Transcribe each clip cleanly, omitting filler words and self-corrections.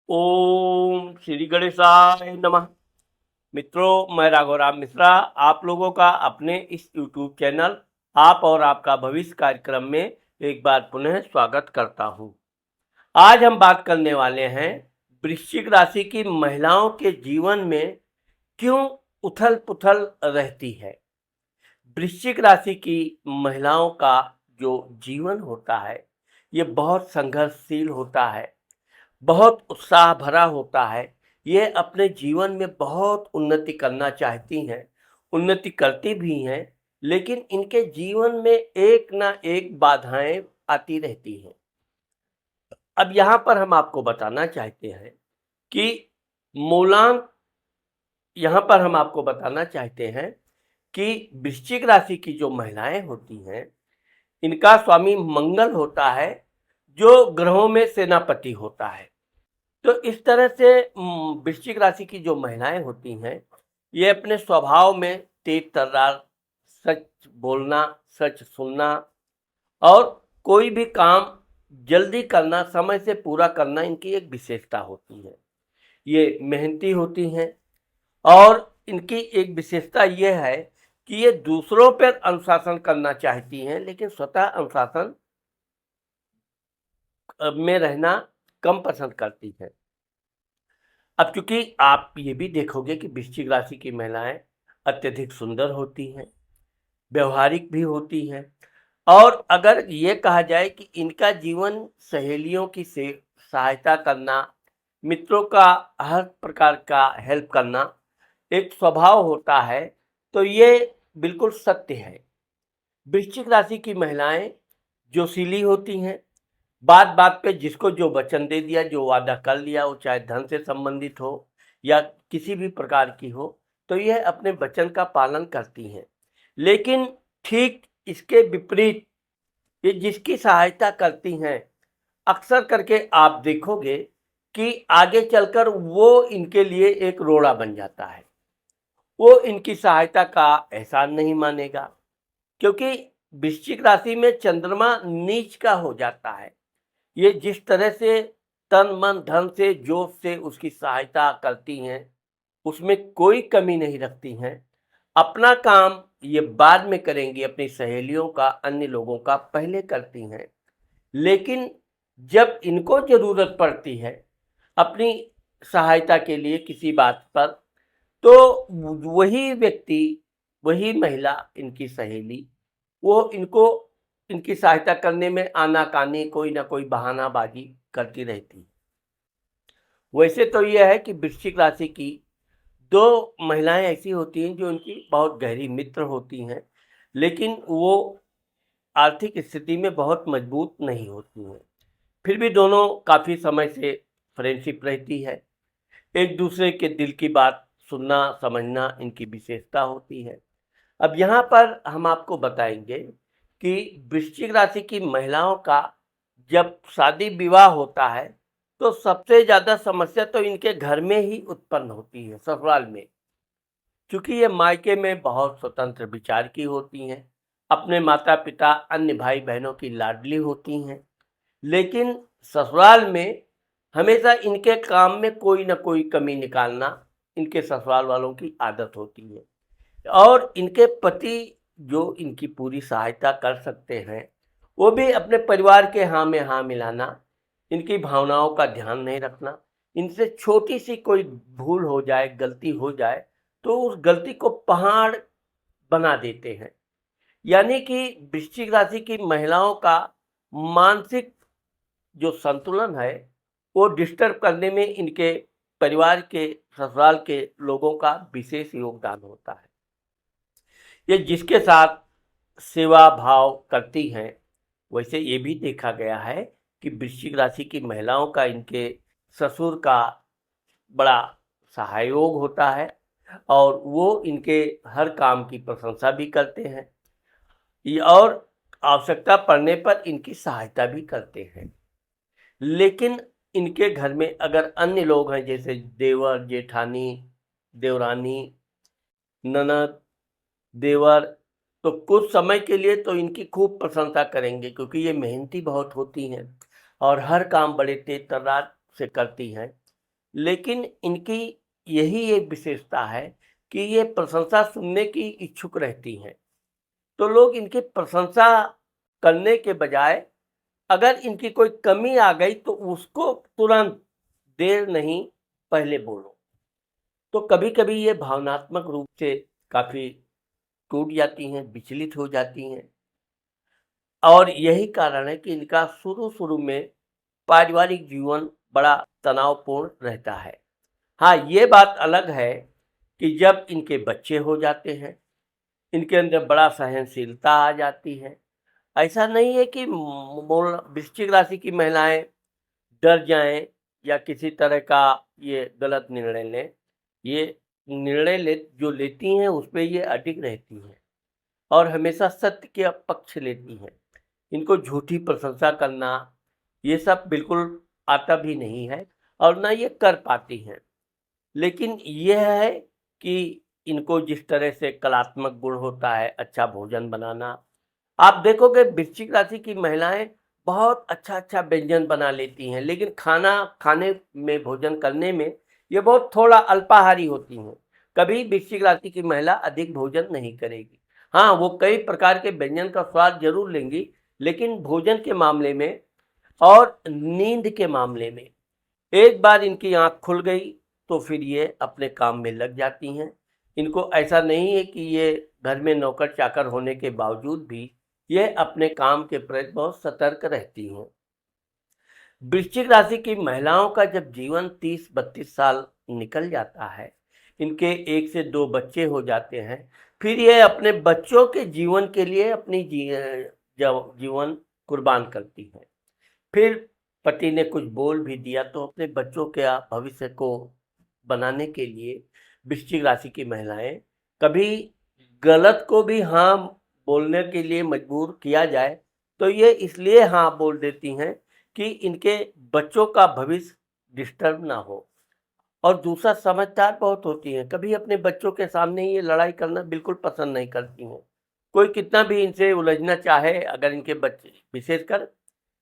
ओम श्री गणेशाय नमः। मित्रों, मैं राघवराम मिश्रा आप लोगों का अपने इस YouTube चैनल आप और आपका भविष्य कार्यक्रम में एक बार पुनः स्वागत करता हूं। आज हम बात करने वाले हैं वृश्चिक राशि की महिलाओं के जीवन में क्यों उथल पुथल रहती है। वृश्चिक राशि की महिलाओं का जो जीवन होता है ये बहुत संघर्षशील होता है, बहुत उत्साह भरा होता है। ये अपने जीवन में बहुत उन्नति करना चाहती हैं, उन्नति करती भी हैं, लेकिन इनके जीवन में एक ना एक बाधाएं आती रहती हैं। अब यहाँ पर हम आपको बताना चाहते हैं कि मूलांक यहाँ पर हम आपको बताना चाहते हैं कि वृश्चिक राशि की जो महिलाएं होती हैं इनका स्वामी मंगल होता है, जो ग्रहों में सेनापति होता है। तो इस तरह से वृश्चिक राशि की जो महिलाएं होती हैं ये अपने स्वभाव में तेज तर्रार, सच बोलना, सच सुनना और कोई भी काम जल्दी करना, समय से पूरा करना इनकी एक विशेषता होती है। ये मेहनती होती हैं और इनकी एक विशेषता ये है कि ये दूसरों पर अनुशासन करना चाहती हैं, लेकिन स्वतः अनुशासन में रहना कम पसंद करती हैं। अब चूंकि आप ये भी देखोगे कि वृश्चिक राशि की महिलाएं अत्यधिक सुंदर होती हैं, व्यवहारिक भी होती हैं और अगर ये कहा जाए कि इनका जीवन सहेलियों की से सहायता करना, मित्रों का हर प्रकार का हेल्प करना एक स्वभाव होता है, तो ये बिल्कुल सत्य है। वृश्चिक राशि की महिलाएं जोशीली होती हैं, बात बात पे जिसको जो वचन दे दिया, जो वादा कर लिया, वो चाहे धन से संबंधित हो या किसी भी प्रकार की हो, तो यह अपने वचन का पालन करती हैं। लेकिन ठीक इसके विपरीत ये जिसकी सहायता करती हैं, अक्सर करके आप देखोगे कि आगे चलकर वो इनके लिए एक रोड़ा बन जाता है। वो इनकी सहायता का एहसान नहीं मानेगा, क्योंकि वृश्चिक राशि में चंद्रमा नीच का हो जाता है। ये जिस तरह से तन मन धन से जोश से उसकी सहायता करती हैं, उसमें कोई कमी नहीं रखती हैं। अपना काम ये बाद में करेंगी, अपनी सहेलियों का, अन्य लोगों का पहले करती हैं। लेकिन जब इनको जरूरत पड़ती है अपनी सहायता के लिए किसी बात पर, तो वही व्यक्ति, वही महिला, इनकी सहेली, वो इनको इनकी सहायता करने में आनाकानी, कोई ना कोई बहानाबाजी करती रहती है। वैसे तो यह है कि वृश्चिक राशि की दो महिलाएं ऐसी होती हैं जो उनकी बहुत गहरी मित्र होती हैं, लेकिन वो आर्थिक स्थिति में बहुत मजबूत नहीं होती हैं। फिर भी दोनों काफ़ी समय से फ्रेंडशिप रहती है। एक दूसरे के दिल की बात सुनना समझना इनकी विशेषता होती है। अब यहाँ पर हम आपको बताएंगे कि वृश्चिक राशि की महिलाओं का जब शादी विवाह होता है तो सबसे ज़्यादा समस्या तो इनके घर में ही उत्पन्न होती है, ससुराल में। क्योंकि ये मायके में बहुत स्वतंत्र विचार की होती हैं, अपने माता पिता अन्य भाई बहनों की लाडली होती हैं, लेकिन ससुराल में हमेशा इनके काम में कोई ना कोई कमी निकालना इनके ससुराल वालों की आदत होती है। और इनके पति जो इनकी पूरी सहायता कर सकते हैं, वो भी अपने परिवार के हाँ में हाँ मिलाना, इनकी भावनाओं का ध्यान नहीं रखना। इनसे छोटी सी कोई भूल हो जाए, गलती हो जाए, तो उस गलती को पहाड़ बना देते हैं। यानी कि वृश्चिक राशि की महिलाओं का मानसिक जो संतुलन है वो डिस्टर्ब करने में इनके परिवार के, ससुराल के लोगों का विशेष योगदान होता है। ये जिसके साथ सेवा भाव करती हैं, वैसे ये भी देखा गया है कि वृश्चिक राशि की महिलाओं का इनके ससुर का बड़ा सहयोग होता है और वो इनके हर काम की प्रशंसा भी करते हैं और आवश्यकता पड़ने पर इनकी सहायता भी करते हैं। लेकिन इनके घर में अगर अन्य लोग हैं, जैसे देवर जेठानी, देवरानी, ननद, देवर, तो कुछ समय के लिए तो इनकी खूब प्रशंसा करेंगे, क्योंकि ये मेहनती बहुत होती हैं और हर काम बड़े तेज तर्रार से करती हैं। लेकिन इनकी यही एक विशेषता है कि ये प्रशंसा सुनने की इच्छुक रहती हैं। तो लोग इनकी प्रशंसा करने के बजाय अगर इनकी कोई कमी आ गई तो उसको तुरंत, देर नहीं, पहले बोलो। तो कभी-कभी ये भावनात्मक रूप से काफ़ी टूट जाती हैं, विचलित हो जाती हैं और यही कारण है कि इनका शुरू-शुरू में पारिवारिक जीवन बड़ा तनावपूर्ण रहता है। हाँ, ये बात अलग है कि जब इनके बच्चे हो जाते हैं, इनके अंदर बड़ा सहनशीलता आ जाती है। ऐसा नहीं है कि वृश्चिक राशि की महिलाएँ डर जाएँ या किसी तरह का ये गलत निर्णय लें। ये निर्णय जो लेती हैं उस पे ये अडिग रहती हैं और हमेशा सत्य के पक्ष लेती हैं। इनको झूठी प्रशंसा करना ये सब बिल्कुल आता भी नहीं है और ना ये कर पाती हैं। लेकिन यह है कि इनको जिस तरह से कलात्मक गुण होता है, अच्छा भोजन बनाना, आप देखोगे वृश्चिक राशि की महिलाएँ बहुत अच्छा-अच्छा व्यंजन बना लेती हैं, लेकिन खाना खाने में, भोजन करने में ये बहुत थोड़ा अल्पाहारी होती हैं। कभी वृश्चिक राशि की महिला अधिक भोजन नहीं करेगी। हाँ, वो कई प्रकार के व्यंजन का स्वाद ज़रूर लेंगी, लेकिन भोजन के मामले में और नींद के मामले में एक बार इनकी आँख खुल गई तो फिर ये अपने काम में लग जाती हैं। इनको ऐसा नहीं है कि ये घर में नौकर-चाकर होने के बावजूद भी ये अपने काम के प्रति बहुत सतर्क रहती हैं। वृश्चिक राशि की महिलाओं का जब जीवन 30-32 साल निकल जाता है, इनके 1 से 2 बच्चे हो जाते हैं, फिर ये अपने बच्चों के जीवन के लिए अपनी जीवन कुर्बान करती हैं। फिर पति ने कुछ बोल भी दिया तो अपने बच्चों के भविष्य को बनाने के लिए वृश्चिक राशि की महिलाएं कभी गलत को भी हाँ बोलने के लिए मजबूर किया जाए तो ये इसलिए हाँ बोल देती हैं कि इनके बच्चों का भविष्य डिस्टर्ब ना हो। और दूसरा समझदार बहुत होती हैं, कभी अपने बच्चों के सामने ये लड़ाई करना बिल्कुल पसंद नहीं करती हैं। कोई कितना भी इनसे उलझना चाहे, अगर इनके बच्चे विशेषकर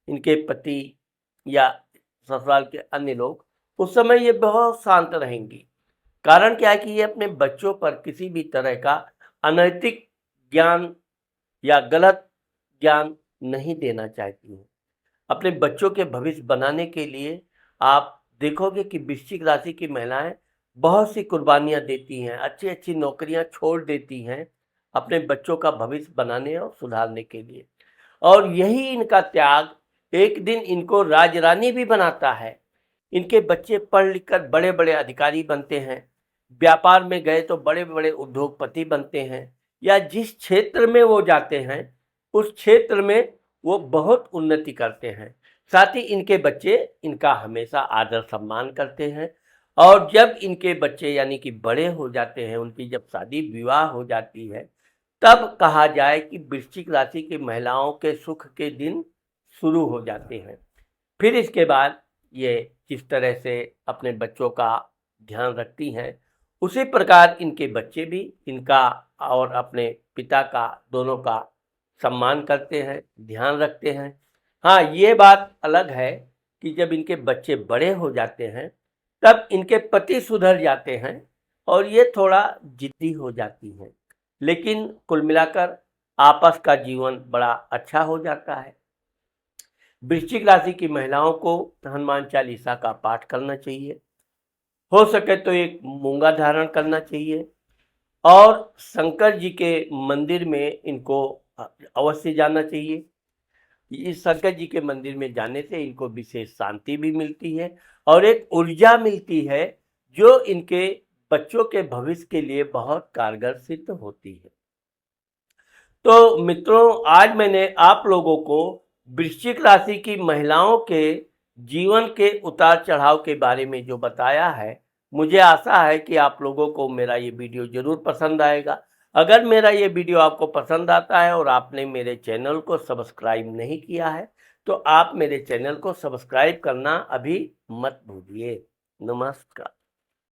इनके पति या ससुराल के अन्य लोग, उस समय ये बहुत शांत रहेंगी। कारण क्या है कि ये अपने बच्चों पर किसी भी तरह का अनैतिक ज्ञान या गलत ज्ञान नहीं देना चाहती हैं। अपने बच्चों के भविष्य बनाने के लिए आप देखोगे कि वृश्चिक राशि की महिलाएं बहुत सी कुर्बानियां देती हैं, अच्छी-अच्छी नौकरियां छोड़ देती हैं, अपने बच्चों का भविष्य बनाने और सुधारने के लिए। और यही इनका त्याग एक दिन इनको राजरानी भी बनाता है। इनके बच्चे पढ़ लिख कर बड़े-बड़े अधिकारी बनते हैं, व्यापार में गए तो बड़े-बड़े उद्योगपति बनते हैं या जिस क्षेत्र में वो जाते हैं, उस क्षेत्र में वो बहुत उन्नति करते हैं। साथ ही इनके बच्चे इनका हमेशा आदर सम्मान करते हैं और जब इनके बच्चे यानी कि बड़े हो जाते हैं, उनकी जब शादी विवाह हो जाती है, तब कहा जाए कि वृश्चिक राशि की महिलाओं के सुख के दिन शुरू हो जाते हैं। फिर इसके बाद ये जिस तरह से अपने बच्चों का ध्यान रखती हैं, उसी प्रकार इनके बच्चे भी इनका और अपने पिता का, दोनों का सम्मान करते हैं, ध्यान रखते हैं। हाँ, ये बात अलग है कि जब इनके बच्चे बड़े हो जाते हैं, तब इनके पति सुधर जाते हैं और ये थोड़ा ज़िद्दी हो जाती हैं। लेकिन कुल मिलाकर आपस का जीवन बड़ा अच्छा हो जाता है। वृश्चिक राशि की महिलाओं को हनुमान चालीसा का पाठ करना चाहिए। हो सके तो एक मूंगा धारण करना चाहिए और शंकर जी के मंदिर में इनको अवश्य जाना चाहिए। इस शंकर जी के मंदिर में जाने से इनको विशेष शांति भी मिलती है और एक ऊर्जा मिलती है जो इनके बच्चों के भविष्य के लिए बहुत कारगर सिद्ध होती है। तो मित्रों, आज मैंने आप लोगों को वृश्चिक राशि की महिलाओं के जीवन के उतार चढ़ाव के बारे में जो बताया है, मुझे आशा है कि आप लोगों को मेरा ये वीडियो ज़रूर पसंद आएगा। अगर मेरा ये वीडियो आपको पसंद आता है और आपने मेरे चैनल को सब्सक्राइब नहीं किया है, तो आप मेरे चैनल को सब्सक्राइब करना अभी मत भूलिए। नमस्कार।